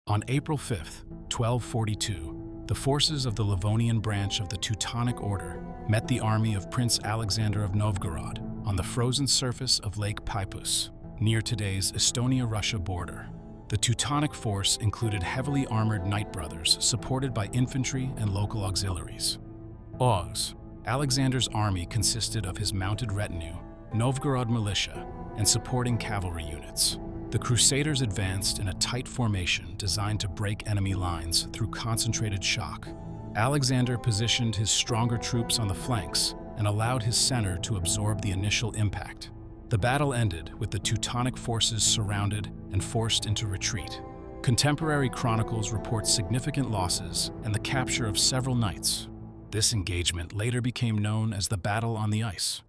On April 5, 1242, the forces of the Livonian branch of the Teutonic Order met the army of Prince Alexander of Novgorod on the frozen surface of Lake Peipus, near today's Estonia-Russia border. The Teutonic force included heavily armored knight brothers supported by infantry and local auxiliaries. Alexander's army consisted of his mounted retinue, Novgorod militia, and supporting cavalry units. The Crusaders advanced in a tight formation designed to break enemy lines through concentrated shock. Alexander positioned his stronger troops on the flanks and allowed his center to absorb the initial impact. The battle ended with the Teutonic forces surrounded and forced into retreat. Contemporary chronicles report significant losses and the capture of several knights. This engagement later became known as the Battle on the Ice.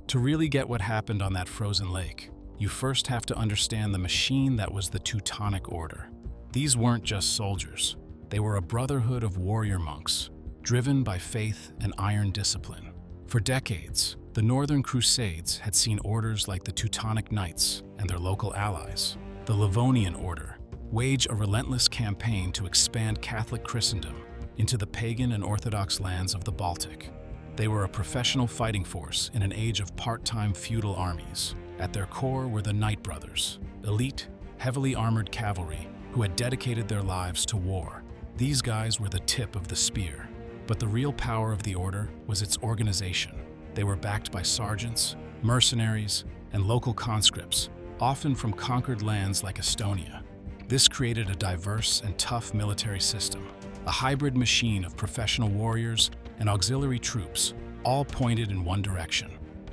To really get what happened on that frozen lake, you first have to understand the machine that was the Teutonic Order. These weren't just soldiers. They were a brotherhood of warrior monks, driven by faith and iron discipline. For decades, the Northern Crusades had seen orders like the Teutonic Knights and their local allies, the Livonian Order, wage a relentless campaign to expand Catholic Christendom into the pagan and Orthodox lands of the Baltic. They were a professional fighting force in an age of part-time feudal armies. At their core were the Knight Brothers, elite, heavily armored cavalry who had dedicated their lives to war. These guys were the tip of the spear. But the real power of the order was its organization. They were backed by sergeants, mercenaries, and local conscripts, often from conquered lands like Estonia. This created a diverse and tough military system, a hybrid machine of professional warriors and auxiliary troops, all pointed in one direction.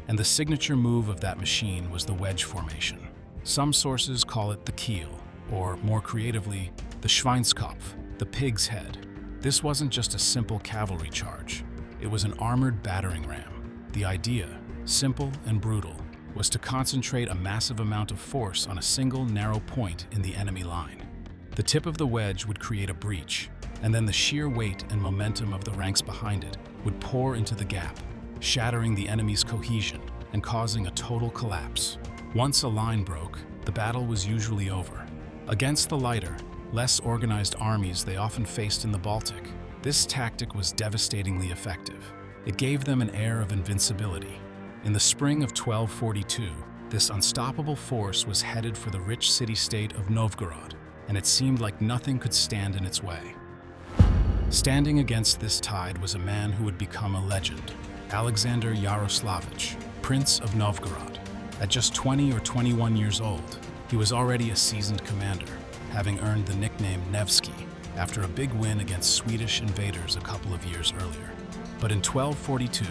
And the signature move of that machine was the wedge formation. Some sources call it the keel, or more creatively, the Schweinskopf, the pig's head. This wasn't just a simple cavalry charge. It was an armored battering ram. The idea, simple and brutal, was to concentrate a massive amount of force on a single narrow point in the enemy line. The tip of the wedge would create a breach, and then the sheer weight and momentum of the ranks behind it would pour into the gap, shattering the enemy's cohesion and causing a total collapse. Once a line broke, the battle was usually over. Against the lighter, less organized armies they often faced in the Baltic, this tactic was devastatingly effective. It gave them an air of invincibility. In the spring of 1242, this unstoppable force was headed for the rich city-state of Novgorod, and it seemed like nothing could stand in its way. Standing against this tide was a man who would become a legend, Alexander Yaroslavich, Prince of Novgorod. At just 20 or 21 years old, he was already a seasoned commander, having earned the nickname Nevsky after a big win against Swedish invaders a couple of years earlier. But in 1242,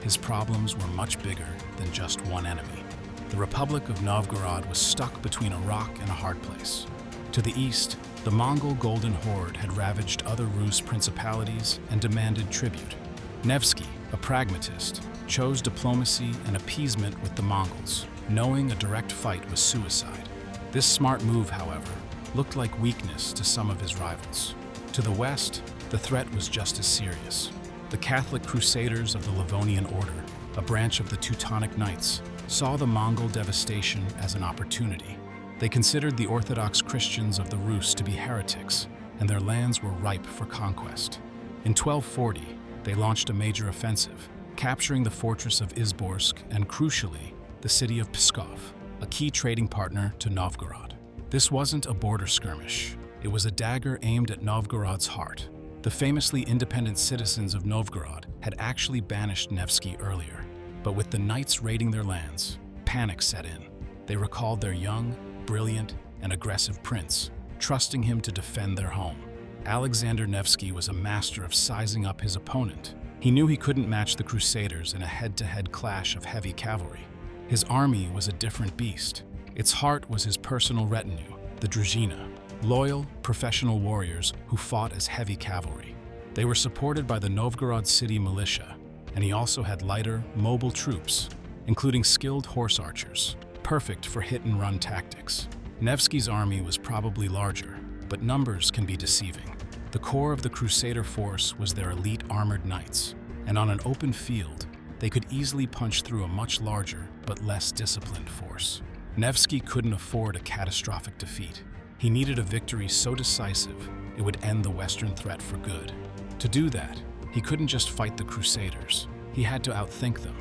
his problems were much bigger than just one enemy. The Republic of Novgorod was stuck between a rock and a hard place. To the east, the Mongol Golden Horde had ravaged other Rus principalities and demanded tribute. Nevsky, a pragmatist, chose diplomacy and appeasement with the Mongols, knowing a direct fight was suicide. This smart move, however, looked like weakness to some of his rivals. To the west, the threat was just as serious. The Catholic Crusaders of the Livonian Order, a branch of the Teutonic Knights, saw the Mongol devastation as an opportunity. They considered the Orthodox Christians of the Rus to be heretics, and their lands were ripe for conquest. In 1240, they launched a major offensive, capturing the fortress of Izborsk and, crucially, the city of Pskov, a key trading partner to Novgorod. This wasn't a border skirmish. It was a dagger aimed at Novgorod's heart. The famously independent citizens of Novgorod had actually banished Nevsky earlier, but with the knights raiding their lands, panic set in. They recalled their young, brilliant, and aggressive prince, trusting him to defend their home. Alexander Nevsky was a master of sizing up his opponent. He knew he couldn't match the Crusaders in a head-to-head clash of heavy cavalry. His army was a different beast. Its heart was his personal retinue, the Družina, loyal, professional warriors who fought as heavy cavalry. They were supported by the Novgorod city militia, and he also had lighter, mobile troops, including skilled horse archers, perfect for hit-and-run tactics. Nevsky's army was probably larger, but numbers can be deceiving. The core of the Crusader force was their elite armored knights, and on an open field, they could easily punch through a much larger but less disciplined force. Nevsky couldn't afford a catastrophic defeat. He needed a victory so decisive it would end the Western threat for good. To do that, he couldn't just fight the Crusaders, he had to outthink them.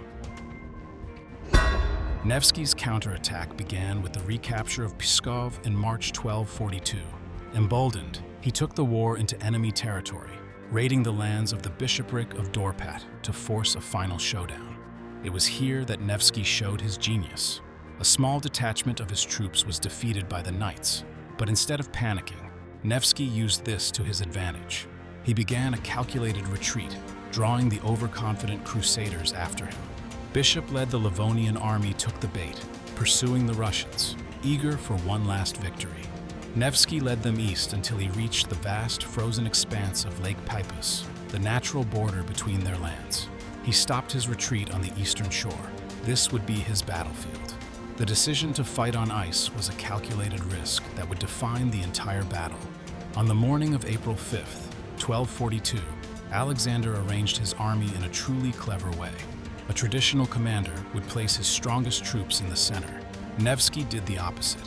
Nevsky's counterattack began with the recapture of Pskov in March 1242. Emboldened, he took the war into enemy territory, raiding the lands of the bishopric of Dorpat to force a final showdown. It was here that Nevsky showed his genius. A small detachment of his troops was defeated by the knights, but instead of panicking, Nevsky used this to his advantage. He began a calculated retreat, drawing the overconfident Crusaders after him. Bishop-led the Livonian army took the bait, pursuing the Russians, eager for one last victory. Nevsky led them east until he reached the vast frozen expanse of Lake Peipus, the natural border between their lands. He stopped his retreat on the eastern shore. This would be his battlefield. The decision to fight on ice was a calculated risk that would define the entire battle. On the morning of April 5th, 1242, Alexander arranged his army in a truly clever way. A traditional commander would place his strongest troops in the center. Nevsky did the opposite.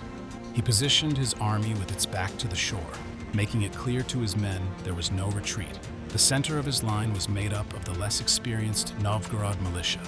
He positioned his army with its back to the shore, making it clear to his men there was no retreat. The center of his line was made up of the less experienced Novgorod militia.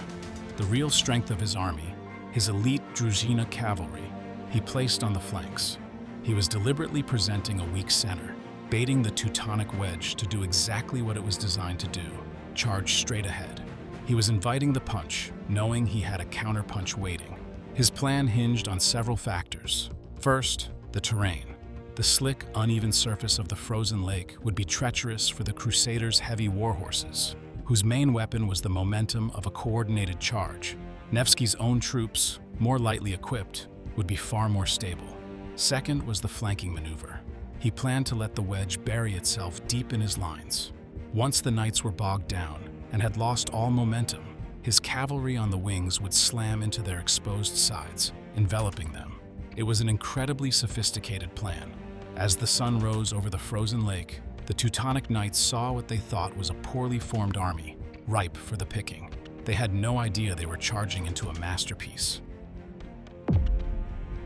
The real strength of his army, his elite Druzhina cavalry, he placed on the flanks. He was deliberately presenting a weak center, baiting the Teutonic wedge to do exactly what it was designed to do, charge straight ahead. He was inviting the punch, knowing he had a counterpunch waiting. His plan hinged on several factors. First, the terrain. The slick, uneven surface of the frozen lake would be treacherous for the Crusaders' heavy warhorses, whose main weapon was the momentum of a coordinated charge. Nevsky's own troops, more lightly equipped, would be far more stable. Second was the flanking maneuver. He planned to let the wedge bury itself deep in his lines. Once the knights were bogged down and had lost all momentum, his cavalry on the wings would slam into their exposed sides, enveloping them. It was an incredibly sophisticated plan. As the sun rose over the frozen lake, the Teutonic knights saw what they thought was a poorly formed army, ripe for the picking. They had no idea they were charging into a masterpiece.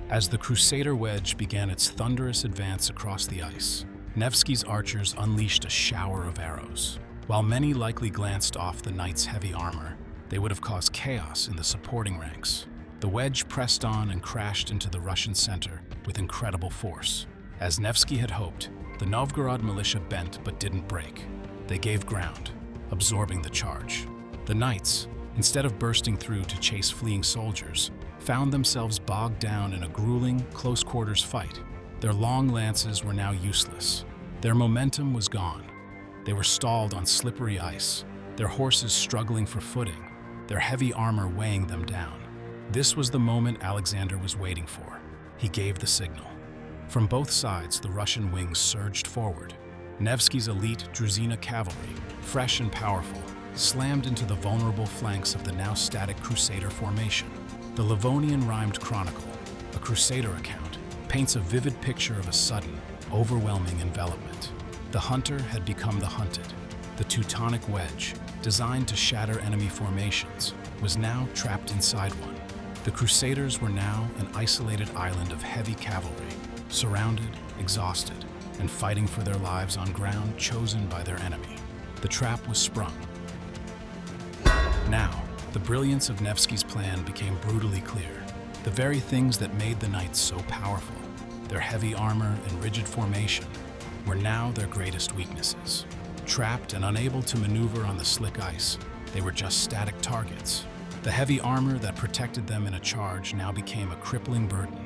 As the Crusader wedge began its thunderous advance across the ice, Nevsky's archers unleashed a shower of arrows. While many likely glanced off the knights' heavy armor, they would have caused chaos in the supporting ranks. The wedge pressed on and crashed into the Russian center with incredible force. As Nevsky had hoped, the Novgorod militia bent but didn't break. They gave ground, absorbing the charge. The knights, instead of bursting through to chase fleeing soldiers, found themselves bogged down in a grueling, close-quarters fight. Their long lances were now useless. Their momentum was gone. They were stalled on slippery ice, their horses struggling for footing, their heavy armor weighing them down. This was the moment Alexander was waiting for. He gave the signal. From both sides, the Russian wings surged forward. Nevsky's elite Druzhina cavalry, fresh and powerful, slammed into the vulnerable flanks of the now static Crusader formation. The Livonian Rhymed Chronicle, a Crusader account, paints a vivid picture of a sudden, overwhelming envelopment. The hunter had become the hunted. The Teutonic wedge, designed to shatter enemy formations, was now trapped inside one. The Crusaders were now an isolated island of heavy cavalry, surrounded, exhausted, and fighting for their lives on ground chosen by their enemy. The trap was sprung. Now, the brilliance of Nevsky's plan became brutally clear. The very things that made the knights so powerful, their heavy armor and rigid formation, were now their greatest weaknesses. Trapped and unable to maneuver on the slick ice, they were just static targets. The heavy armor that protected them in a charge now became a crippling burden.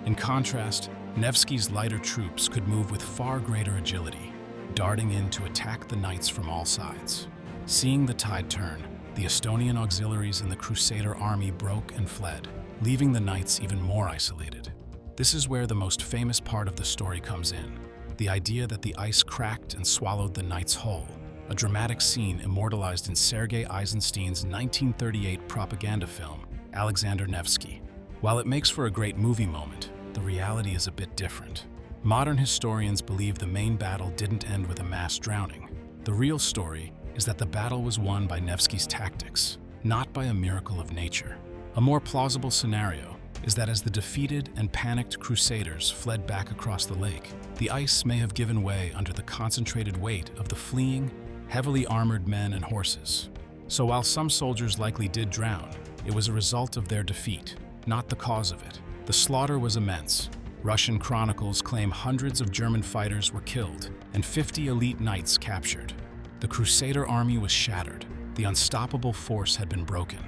In contrast, Nevsky's lighter troops could move with far greater agility, darting in to attack the knights from all sides. Seeing the tide turn, the Estonian auxiliaries in the Crusader army broke and fled, leaving the knights even more isolated. This is where the most famous part of the story comes in, the idea that the ice cracked and swallowed the knights whole, a dramatic scene immortalized in Sergei Eisenstein's 1938 propaganda film, Alexander Nevsky. While it makes for a great movie moment, the reality is a bit different. Modern historians believe the main battle didn't end with a mass drowning. The real story is that the battle was won by Nevsky's tactics, not by a miracle of nature. A more plausible scenario is that as the defeated and panicked Crusaders fled back across the lake, the ice may have given way under the concentrated weight of the fleeing, heavily armored men and horses. So while some soldiers likely did drown, it was a result of their defeat, not the cause of it. The slaughter was immense. Russian chronicles claim hundreds of German fighters were killed and 50 elite knights captured. The Crusader army was shattered. The unstoppable force had been broken.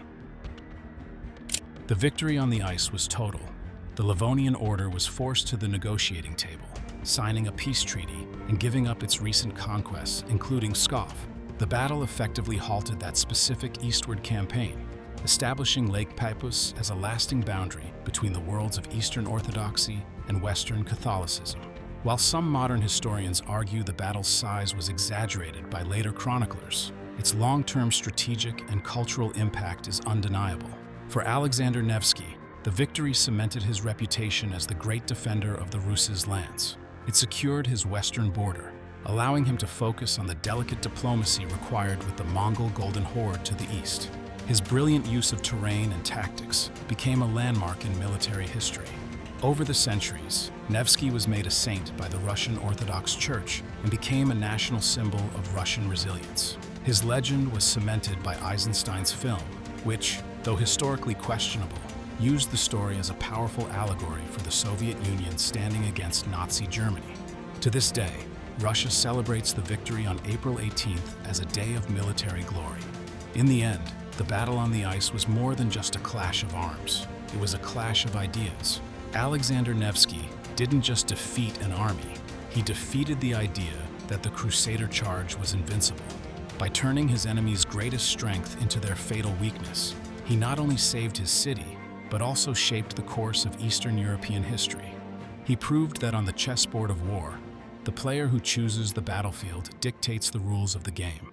The victory on the ice was total. The Livonian Order was forced to the negotiating table, signing a peace treaty and giving up its recent conquests, including Pskov. The battle effectively halted that specific eastward campaign, establishing Lake Peipus as a lasting boundary between the worlds of Eastern Orthodoxy and Western Catholicism. While some modern historians argue the battle's size was exaggerated by later chroniclers, its long-term strategic and cultural impact is undeniable. For Alexander Nevsky, the victory cemented his reputation as the great defender of the Rus' lands. It secured his western border, allowing him to focus on the delicate diplomacy required with the Mongol Golden Horde to the east. His brilliant use of terrain and tactics became a landmark in military history. Over the centuries, Nevsky was made a saint by the Russian Orthodox Church and became a national symbol of Russian resilience. His legend was cemented by Eisenstein's film, which, though historically questionable, used the story as a powerful allegory for the Soviet Union standing against Nazi Germany. To this day, Russia celebrates the victory on April 18th as a day of military glory. In the end, the battle on the ice was more than just a clash of arms. It was a clash of ideas. Alexander Nevsky didn't just defeat an army, he defeated the idea that the Crusader charge was invincible. By turning his enemy's greatest strength into their fatal weakness, he not only saved his city, but also shaped the course of Eastern European history. He proved that on the chessboard of war, the player who chooses the battlefield dictates the rules of the game.